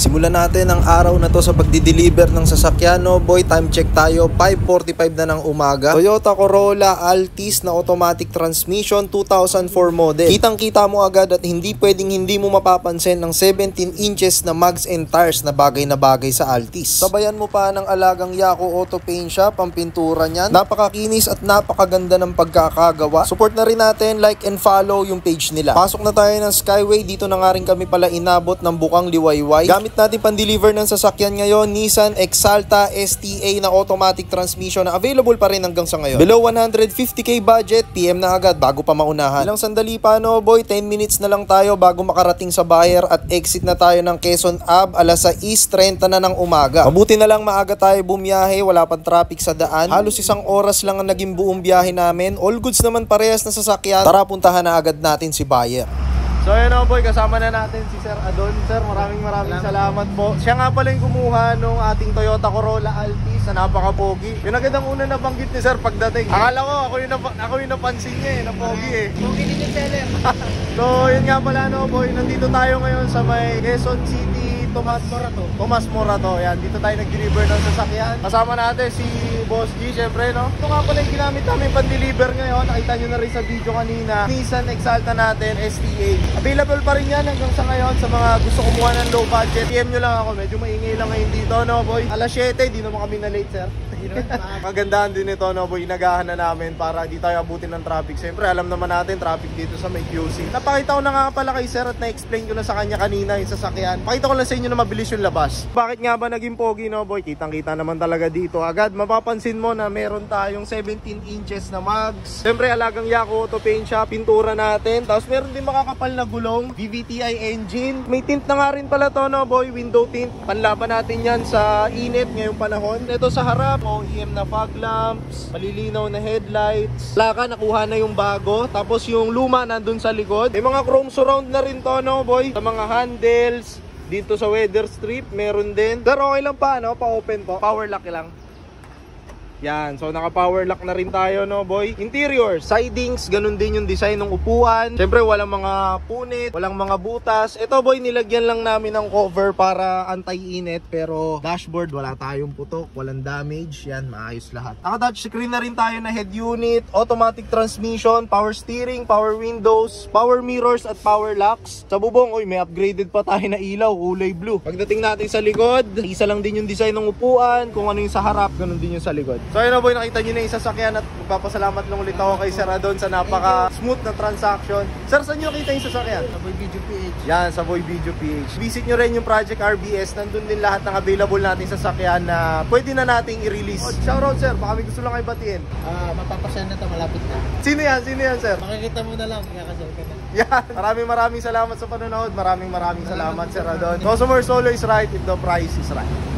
Simulan natin ang araw na to sa pagdi-deliver ng sasakyan, no boy. Time check tayo, 5:45 na ng umaga. Toyota Corolla Altis na automatic transmission, 2004 model. Kitang-kita mo agad at hindi pwedeng hindi mo mapapansin ang 17 inches na mugs and tires na bagay sa Altis. Sabayan mo pa ng alagang Yaco Auto Paint Shop ang pintura niyan. Napakakinis at napakaganda ng pagkakagawa. Support na rin natin, like and follow yung page nila. Pasok na tayo ng Skyway. Dito na nga rin kami pala inabot ng Bukang Liwayway. Gamit natin pan-deliver ng sasakyan ngayon, Nissan Exalta STA na automatic transmission na available pa rin hanggang sa ngayon. Below 150k budget, PM na agad bago pa maunahan. Ilang sandali pa, no boy, 10 minutes na lang tayo bago makarating sa buyer at exit na tayo ng Quezon Ave alas 6:30 na ng umaga. Mabuti na lang maaga tayo bumiyahe, wala pang traffic sa daan. Halos isang oras lang ang naging buong biyahe namin. All goods naman parehas na sasakyan. Tara, puntahan na agad natin si buyer. So yun o boy, kasama na natin si Sir Adon. Sir, maraming salamat po. Siya nga pala yung kumuha nung ating Toyota Corolla Altis na napaka-pogi. Yun agad ang una nabanggit ni Sir pagdating. Akala ko, ako yung napansin niya na pogi eh. Pogi din yung seller. So yun nga pala no boy, nandito tayo ngayon sa may Quezon City, Tomas Morato. Yan, dito tayo nag-deliver ng sasakyan. Kasama natin si Boss G, syempre, no? Ito nga pala yung ginamit namin pan-deliver ngayon. Nakita nyo na rin sa video kanina. Nissan Exalta natin, STA. Available pa rin yan hanggang sa ngayon sa mga gusto kumuha ng low budget. PM nyo lang ako. Medyo maingay lang ngayon dito, no, boy? Alas 7, di naman kami na late, sir. Kagandahan din ito, no, boy? Inagahan na namin para di tayo abutin ng traffic. Siyempre, alam naman natin, traffic dito sa may QC. Napakita ko na nga pala kay sir at na-explain ko na sa kanya kanina yung sasakyan. Pakita ko lang sa inyo na mabilis yung labas. Bakit nga ba naging pogi, no, boy? Kitang-kita naman talaga dito. Agad, mapapansin mo na meron tayong 17 inches na mugs. Siyempre, alagang Yaco Auto Paint Shop, pintura natin. Tapos meron din makakapal na gulong, VVTi engine. May tint na nga rin pala to, no, boy? Window tint. Panlaban natin yan sa init ngayong panahon. Ito sa harap, OEM na fog lamps, malilinaw na headlights. Plaka, nakuha na yung bago. Tapos yung luma nandun sa likod. May mga chrome surround na rin to, no, boy? Sa mga handles. Dito sa weather strip, meron din. Pero okay lang pa, no? Pa-open po. Power lock lang. Yan, so naka-power lock na rin tayo, no, boy. Interior, sidings, ganun din yung design ng upuan. Siyempre, walang mga punit, walang mga butas. Ito, boy, nilagyan lang namin ng cover para anti-init. Pero dashboard, wala tayong putok, walang damage. Yan, maayos lahat. Naka-touchscreen na rin tayo na head unit, automatic transmission, power steering, power windows, power mirrors at power locks. Sa bubong, oy, may upgraded pa tayo na ilaw, kulay blue. Pagdating natin sa likod, isa lang din yung design ng upuan. Kung ano yung sa harap, ganun din yung sa likod. So ayun na boy, nakita nyo na yung sasakyan at magpapasalamat lang ulit ako kay Sir Adon sa napaka-smooth na transaction. Sir, saan nyo nakita yung sasakyan? Sa Boy Video PH. Yan, sa Boy Video PH. Visit nyo rin yung Project RBS. Nandun din lahat ng available natin sasakyan na pwede na nating i-release. Shoutout sir, baka may gusto lang kayo batiin. Mapapasyan na ito, malapit na. Sino yan? Sino yan, sir? Makikita mo na lang, kakasal ka na. Yan, maraming salamat sa panonood. Maraming salamat Sir Adon. Customer solo is right if the price is right.